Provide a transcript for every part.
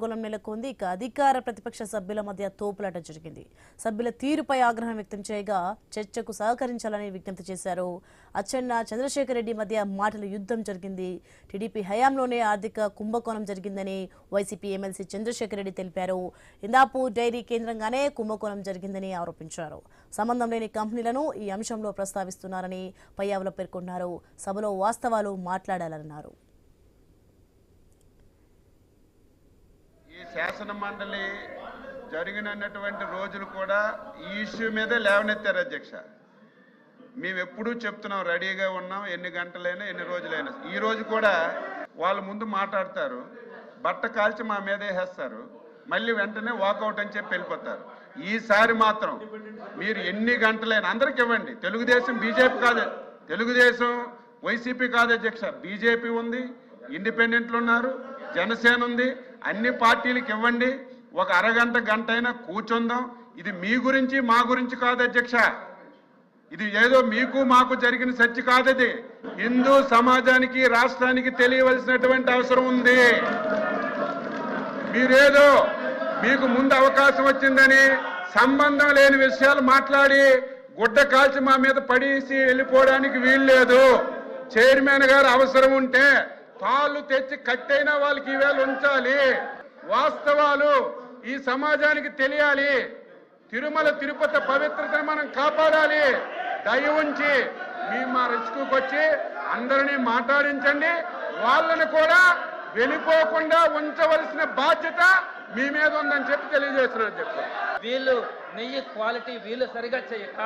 గొలం నెలకొంది. ఇక అధికార ప్రతిపక్ష సభ్యుల మధ్య తోపులాట జరిగింది. సభ్యుల తీరుపై ఆగ్రహం వ్యక్తం చేయగా చర్చకు సహకరించాలని విజ్ఞప్తి చేశారు. అచ్చెన్న చంద్రశేఖర్ రెడ్డి మధ్య మాటల యుద్ధం జరిగింది. టీడీపీ హయాంలోనే ఆర్థిక కుంభకోణం జరిగిందని వైసీపీ ఎమ్మెల్సీ చంద్రశేఖర్ రెడ్డి తెలిపారు. ఇందాపూర్ డైరీ కేంద్రంగానే కుంభకోణం జరిగిందని ఆరోపించారు. సంబంధం లేని కంపెనీలను ఈ అంశంలో ప్రస్తావిస్తున్నారని పయ్యావుల పేర్కొన్నారు. సభలో వాస్తవాలు మాట్లాడాలన్నారు. శాసన మండలి జరిగినటువంటి రోజులు కూడా ఈ ఇష్యూ మీదే లేవనెత్తారు అధ్యక్ష. మేము ఎప్పుడూ చెప్తున్నాం, రెడీగా ఉన్నాం, ఎన్ని గంటలైనా ఎన్ని రోజులైనా. ఈ రోజు కూడా వాళ్ళ ముందు మాట్లాడతారు, బట్ట కాల్చి మా మీద వేసేస్తారు, మళ్ళీ వెంటనే వాకౌట్ అని చెప్పి వెళ్ళిపోతారు. ఈసారి మాత్రం మీరు ఎన్ని గంటలైనా అందరికి ఇవ్వండి. తెలుగుదేశం బీజేపీ కాదు, తెలుగుదేశం వైసీపీ కాదు అధ్యక్ష, బీజేపీ ఉంది, ఇండిపెండెంట్లు ఉన్నారు, జనసేన ఉంది, అన్ని పార్టీలకు ఇవ్వండి. ఒక అరగంట గంట అయినా కూర్చుందాం. ఇది మీ గురించి మా గురించి కాదు అధ్యక్ష, ఇది ఏదో మీకు మాకు జరిగిన చర్చ కాదది. హిందూ సమాజానికి రాష్ట్రానికి తెలియవలసినటువంటి అవసరం ఉంది. మీరేదో మీకు ముందు అవకాశం వచ్చిందని సంబంధం లేని విషయాలు మాట్లాడి గుడ్డ కాల్చి మా మీద పడేసి వెళ్ళిపోవడానికి వీల్లేదు. చైర్మన్ గారు అవసరం ఉంటే తాళ్ళు తెచ్చి కట్టైన వాళ్ళకి ఈవేళ ఉంచాలి. వాస్తవాలు ఈ సమాజానికి తెలియాలి. తిరుమల తిరుపతి పవిత్రతను మనం కాపాడాలి. దయ ఉంచి మీ మా రెస్క్యూకి వచ్చి అందరినీ మాట్లాడించండి. వాళ్ళని కూడా వెళ్ళిపోకుండా ఉంచవలసిన బాధ్యత మీ మీద ఉందని చెప్పి తెలియజేస్తున్నారు అధ్యక్ష. వీళ్ళు నెయ్యి క్వాలిటీ వీళ్ళు సరిగా చేయక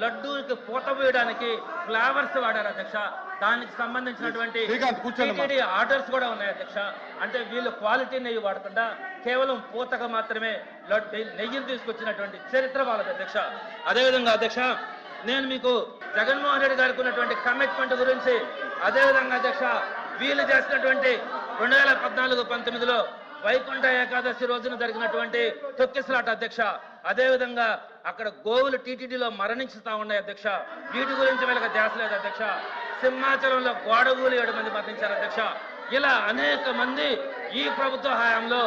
లడ్డూకి పూత వేయడానికి ఫ్లేవర్స్ వాడారు అధ్యక్ష. దానికి సంబంధించినటువంటి టీటీడీ ఆర్డర్స్ కూడా ఉన్నాయి అధ్యక్ష. అంటే వీళ్ళు క్వాలిటీ నెయ్యి వాడకుండా కేవలం పూతగా మాత్రమే నెయ్యిని తీసుకొచ్చినటువంటి చరిత్ర వాళ్ళది అధ్యక్ష. అదేవిధంగా అధ్యక్ష, నేను మీకు జగన్మోహన్ రెడ్డి గారికి ఉన్నటువంటి కమిట్మెంట్ గురించి, అదేవిధంగా అధ్యక్ష వీళ్ళు చేసినటువంటి 2014-19లో వైకుంఠ ఏకాదశి రోజున జరిగినటువంటి తొక్కిసలాట అధ్యక్ష, అదేవిధంగా అక్కడ గోవులు టీటీడీలో మరణించుతా ఉన్నాయి అధ్యక్ష. వీటి గురించి వీళ్ళకి ధ్యాస లేదు అధ్యక్ష. సింహాచలంలో గోడగూలు 7 మంది మరణించారు అధ్యక్ష. ఇలా అనేక మంది ఈ ప్రభుత్వ హయాంలో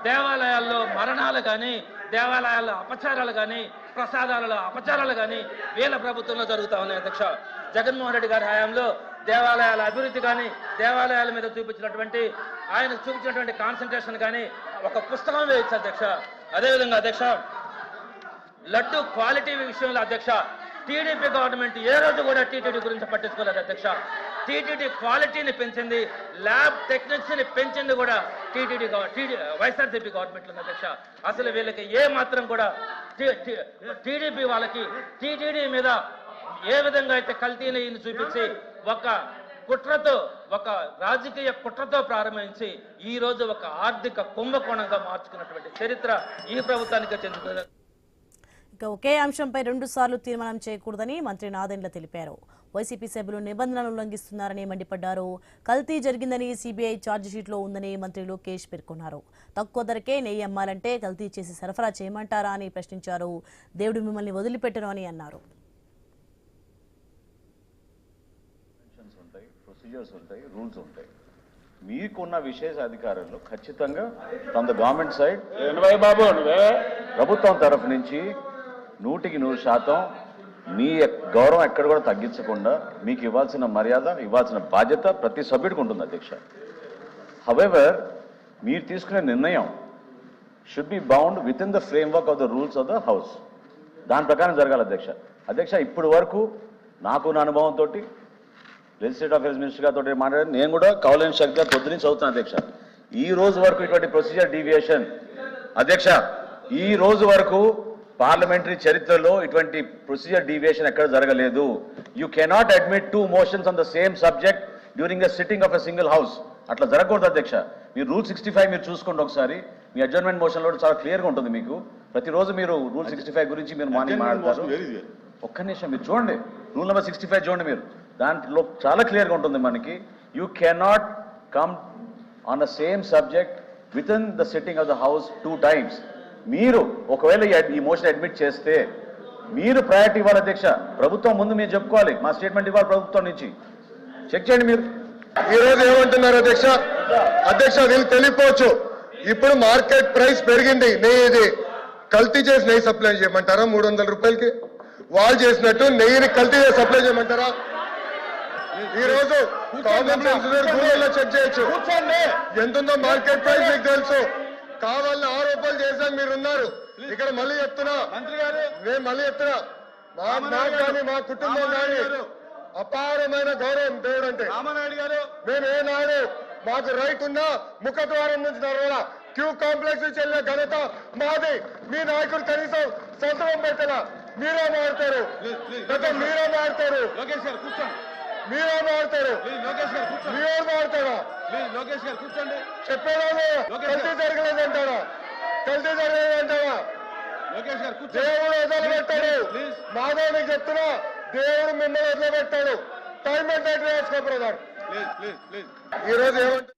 దేవాలయాల్లో మరణాలు కానీ, దేవాలయాల్లో అపచారాలు కానీ, ప్రసాదాలలో అపచారాలు కానీ వీళ్ళ ప్రభుత్వంలో జరుగుతూ ఉన్నాయి అధ్యక్ష. జగన్మోహన్ రెడ్డి గారి హయాంలో దేవాలయాల అభివృద్ధి కానీ, దేవాలయాల మీద ఆయన చూపించినటువంటి కాన్సన్ట్రేషన్ కానీ ఒక పుస్తకం వేయచ్చు అధ్యక్ష. అదేవిధంగా అధ్యక్ష, లడ్డు క్వాలిటీ విషయంలో అధ్యక్ష టీడీపీ గవర్నమెంట్ ఏ రోజు కూడా టీటీడీ గురించి పట్టించుకోలేదు అధ్యక్ష. టీటీడీ క్వాలిటీని పెంచింది, ల్యాబ్ టెక్నిక్స్ ని పెంచింది కూడా వైఎస్ఆర్సీపీ గవర్నమెంట్ ఉంది అధ్యక్ష. అసలు వీళ్ళకి ఏ మాత్రం కూడా టీడీపీ వాళ్ళకి టీటీడీ మీద ఏ విధంగా అయితే కల్తీని చూపించి ఒక కుట్రతో, ఒక రాజకీయ కుట్రతో ప్రారంభించి ఈ రోజు ఒక ఆర్థిక కుంభకోణంగా మార్చుకున్నటువంటి చరిత్ర ఈ ప్రభుత్వానికి చెందుతుంది. ఇక ఒకే అంశంపై 2 సార్లు తీర్మానం చేయకూడదని మంత్రి నాదెండ్ల తెలిపారు. వైసీపీ సభ్యులు నిబంధనలు ఉల్లంఘిస్తున్నారని మండిపడ్డారు. కల్తీ జరిగిందని సిబిఐ ఛార్జిషీట్లో ఉందని మంత్రి లోకేష్ పేర్కొన్నారు. తక్కువ ధరకే నెయ్యి అమ్మాలంటే కల్తీ చేసి సరఫరా చేయమంటారా అని ప్రశ్నించారు. దేవుడు మిమ్మల్ని వదిలిపెట్టరు అని అన్నారు. ప్రొసీజర్స్ ఉంటాయి, రూల్స్ ఉంటాయి. మీకున్న విశేష అధికారంలో ఖచ్చితంగా ఫ్రమ్ ద గవర్నమెంట్ సైడ్ ప్రభుత్వం తరఫు నుంచి 100% మీ గౌరవం ఎక్కడ కూడా తగ్గించకుండా మీకు ఇవ్వాల్సిన మర్యాద, ఇవ్వాల్సిన బాధ్యత ప్రతి సభ్యుడికి ఉంటుంది అధ్యక్ష. హవెవర్ మీరు తీసుకునే నిర్ణయం should be bound with in the framework of the rules of the house. దాని ప్రకారం జరగాలి అధ్యక్ష. అధ్యక్ష, ఇప్పటి వరకు నాకు నా అనుభవంతో లెజిస్లేటివ్ అఫేర్స్ మినిస్టర్ గారితో మాట్లాడి నేను కూడా కౌలైన్ శక్తిగా పొద్దున్నీ చదువుతాను అధ్యక్ష. ఈ రోజు వరకు ఇటువంటి ప్రొసీజర్ డీవియేషన్ అధ్యక్ష, ఈ రోజు వరకు పార్లమెంటరీ చరిత్రలో ఇటువంటి ప్రొసీజర్ డీవియేషన్ ఎక్కడ జరగలేదు. You cannot admit 2 motions on the same subject during the sitting of a single house. అట్లా జరగకూడదు అధ్యక్ష. మీరు రూల్ 65 మీరు చూసుకోండి ఒకసారి. మీ అడ్జర్న్మెంట్ మోషన్లో చాలా క్లియర్గా ఉంటుంది. మీకు ప్రతిరోజు మీరు రూల్ 65 గురించి మీరు మార్నింగ్ మాట్లాడతారు. ఒక్క నిమిషం మీరు చూడండి, రూల్ నెంబర్ 65 చూడండి మీరు. దాంట్లో చాలా క్లియర్గా ఉంటుంది మనకి. You cannot come on the same subject with in the sitting of the house 2 times. మీరు ఒకవేళ ఈ మోషన్ అడ్మిట్ చేస్తే మీరు ప్రయారిటీ ఇవ్వాలి అధ్యక్ష. ప్రభుత్వం ముందు మీరు చెప్పుకోవాలి, మా స్టేట్మెంట్ ఇవ్వాలి ప్రభుత్వం నుంచి. చెక్ చేయండి మీరు. ఈ రోజు ఏమంటున్నారు అధ్యక్ష? వీళ్ళు తెలియపోవచ్చు, ఇప్పుడు మార్కెట్ ప్రైస్ పెరిగింది. నెయ్యి కల్తీ చేసి నెయ్యి సప్లై చేయమంటారా 300 రూపాయలకి? వాళ్ళు చేసినట్టు నెయ్యిని కల్తీ చేసి సప్లై చేయమంటారా? ఈ రోజు కామన్ సెన్స్ గూగుల్లో చెక్ చేయొచ్చు ఎంత ఉందో మార్కెట్ ప్రైస్. మీకు తెలుసు. కావాలని ఆరోపణలు చేశాక మీరు ఉన్నారు. ఇక్కడ మళ్ళీ చెప్తున్నా, నేను మళ్ళీ చెప్తున్నా, నాకు కానీ మా కుటుంబం కానీ అపారమైన గౌరవం దేవుడు అంటే. మేము ఏనాడు మాకు రైట్ ఉన్నా ముఖద్వారం నుంచి నడవాలా, క్యూ కాంప్లెక్స్ నుంచి వెళ్ళిన ఘనత మాది. మీ నాయకుడు కనీసం సంతకం పెట్టలా. మీరే మారుతారు, మీరే మారుతారు, మీరే మారుతారు, మీరే మారుతారా? చెప్పేదా కల్తీ జరగలేదంటారా? కల్తీ జరగలేదంటారా? దేవుడు వదలబెట్టాడు. మాధవ్ చెప్తున్నా, దేవుడు మిమ్మల్ని వదిలిపెట్టాడు. టైం అంటే వేసుకో బ్రదర్. ఈ రోజు ఏమంటారు?